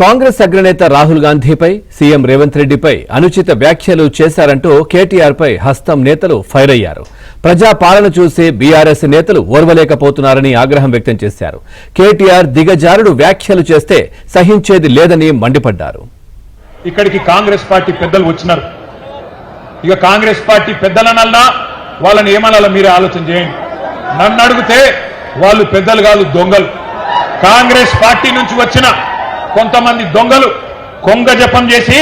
కాంగ్రెస్ అగ్రనేత రాహుల్ గాంధీపై సీఎం రేవంత్ రెడ్డిపై అనుచిత వ్యాఖ్యలు చేశారంటూ కేటీఆర్పై హస్తం నేతలు ఫైర్ అయ్యారు. ప్రజా పాలన చూసే బీఆర్ఎస్ నేతలు ఓర్వలేకపోతున్నారని ఆగ్రహం వ్యక్తం చేశారు. కేటీఆర్ దిగజారుడు వ్యాఖ్యలు చేస్తే సహించేది లేదని మండిపడ్డారు. ఇక్కడికి కాంగ్రెస్ పార్టీ పెద్దలు వచ్చినారు. ఇక కాంగ్రెస్ పార్టీ పెద్దలనల్లా వాళ్ళని ఏమనాలో మీరే ఆలోచన చేయండి. నన్ను అడిగితే వాళ్ళు పెద్దలు కాదు, దొంగలు. కాంగ్రెస్ పార్టీ నుంచి వచ్చిన కొంతమంది దొంగలు కొంగ జపం చేసి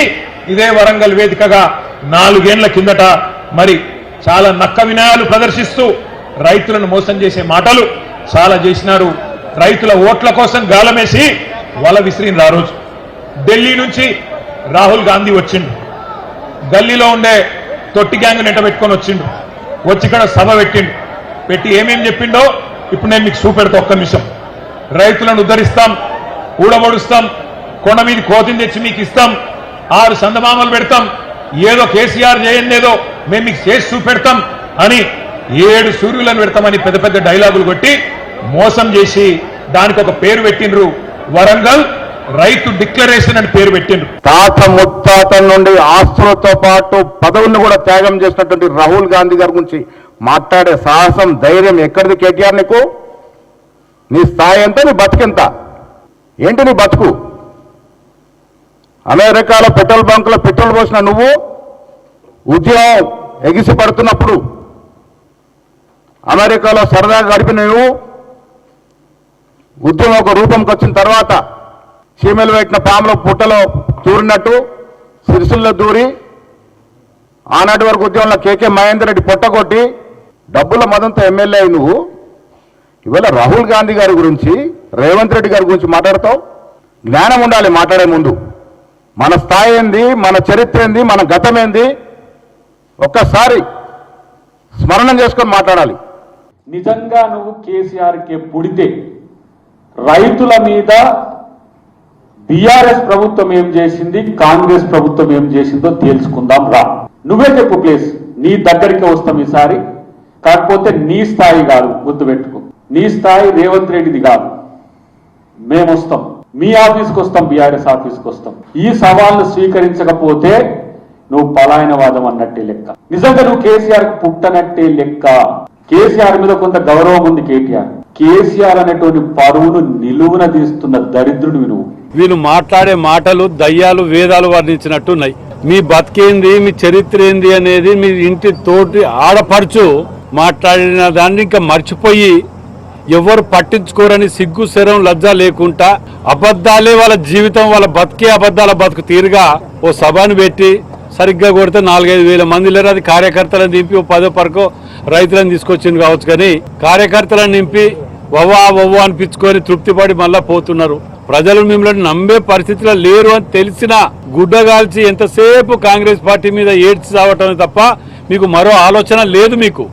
ఇదే వరంగల్ వేదికగా 4 ఏళ్ల కిందట మరి చాలా నక్క వినయాలు ప్రదర్శిస్తూ రైతులను మోసం చేసే మాటలు చాలా చేసినారు. రైతుల ఓట్ల కోసం గాలమేసి వల విసిరిన ఆ రోజు ఢిల్లీ నుంచి రాహుల్ గాంధీ వచ్చిండు. గల్లీలో ఉండే తొట్టి గ్యాంగ్ నెంట పెట్టుకొని వచ్చిండు. వచ్చి ఇక్కడ సభ పెట్టిండు. పెట్టి ఏమేం చెప్పిండో ఇప్పుడు నేను మీకు చూపెడతా. ఒక్క నిమిషం. రైతులను ఉద్ధరిస్తాం, ఊడబడుస్తాం, కొండ మీద కోతిని తెచ్చి మీకు ఇస్తాం, 6 సందమామలు పెడతాం, ఏదో కేసీఆర్ చేయందేదో మేము మీకు చేసి చూపెడతాం అని 7 సూర్యులను పెడతామని పెద్ద పెద్ద డైలాగులు కొట్టి మోసం చేసి దానికి ఒక పేరు పెట్టిండ్రు. వరంగల్ రైతు డిక్లరేషన్ అని పేరు పెట్టిండ్రు. తాత ముత్తాతల నుండి ఆస్తులతో పాటు పదవులను కూడా త్యాగం చేసినటువంటి రాహుల్ గాంధీ గారి గురించి మాట్లాడే సాహసం, ధైర్యం ఎక్కడిది కేటీఆర్? నీకు నీ స్థాయి ఎంత, నీ బతుకెంత? ఏంటి నీ బతుకు? అమెరికాలో పెట్రోల్ బంకులో పెట్రోల్ పోసిన నువ్వు ఉద్యోగం ఎగిసి పడుతున్నప్పుడు, అమెరికాలో సరదాగా గడిపిన నువ్వు ఉద్యమం ఒక రూపంకి వచ్చిన తర్వాత చీమలు పెట్టిన పాములో పుట్టలో దూరినట్టు సిరిసిల్లో దూరి ఆనాటి వరకు ఉద్యమంలో కేకే మహేందర్ రెడ్డి పొట్టగొట్టి డబ్బుల మదంతో ఎమ్మెల్యే అయి నువ్వు ఇవాళ రాహుల్ గాంధీ గారి గురించి, రేవంత్ రెడ్డి గారి గురించి మాట్లాడతావు. జ్ఞానం ఉండాలి మాట్లాడే ముందు. మన స్థాయి ఏంది, మన చరిత్ర ఏంది, మన గతం ఏంది ఒక్కసారి స్మరణం చేసుకొని మాట్లాడాలి. నిజంగా నువ్వు కేసీఆర్కి పుడితే రైతుల మీద బీఆర్ఎస్ ప్రభుత్వం ఏం చేసింది, కాంగ్రెస్ ప్రభుత్వం ఏం చేసిందో తెలుసుకుందాం రా. నువ్వే చెప్పు ప్లీజ్. నీ దగ్గరికి వస్తాం ఈసారి. కాకపోతే నీ స్థాయి కాదు, గుర్తుపెట్టుకో. నీ స్థాయి రేవంత్ రెడ్డిది కాదు. మేము వస్తాం, మీ ఆఫీస్కి వస్తాం, బీఆర్ఎస్ ఆఫీస్కి వస్తాం. ఈ సవాల్ను స్వీకరించకపోతే నువ్వు పలాయనవాదం అన్నట్టే లెక్క. నిజంగా నువ్వు కేసీఆర్ పుట్టనట్టే లెక్క. కేసీఆర్ మీద కొంత గౌరవం ఉంది. కేసీఆర్ అనేటువంటి పరువును నిలువున తీస్తున్న దరిద్రుడు నువ్వు. వీళ్ళు మాట్లాడే మాటలు దయ్యాలు వేదాలు వర్ణించినట్టున్నాయి. మీ బతికేంది, మీ చరిత్ర ఏంది అనేది మీ ఇంటి తోటి ఆడపడుచు మాట్లాడిన దాన్ని ఇంకా మర్చిపోయి ఎవరు పట్టించుకోరని సిగ్గు శరం లజ్జ లేకుండా అబద్ధాలే వాళ్ళ జీవితం, వాళ్ళ బతికే అబద్ధాల బతుకు తీరుగా ఓ సభను పెట్టి సరిగ్గా కొడితే 4-5 వేల మంది లేరు. అది కార్యకర్తలను నింపి ఓ 10 పరకో రైతులను తీసుకొచ్చింది కావచ్చు. కానీ కార్యకర్తలను నింపి వవ్వా అనిపించుకొని తృప్తిపడి మళ్ళా పోతున్నారు. ప్రజలు మిమ్మల్ని నమ్మే పరిస్థితిలో లేరు అని తెలిసిన గుడ్డగాల్చి ఎంతసేపు కాంగ్రెస్ పార్టీ మీద ఏడ్చి చావటమే తప్ప మీకు మరో ఆలోచన లేదు. మీకు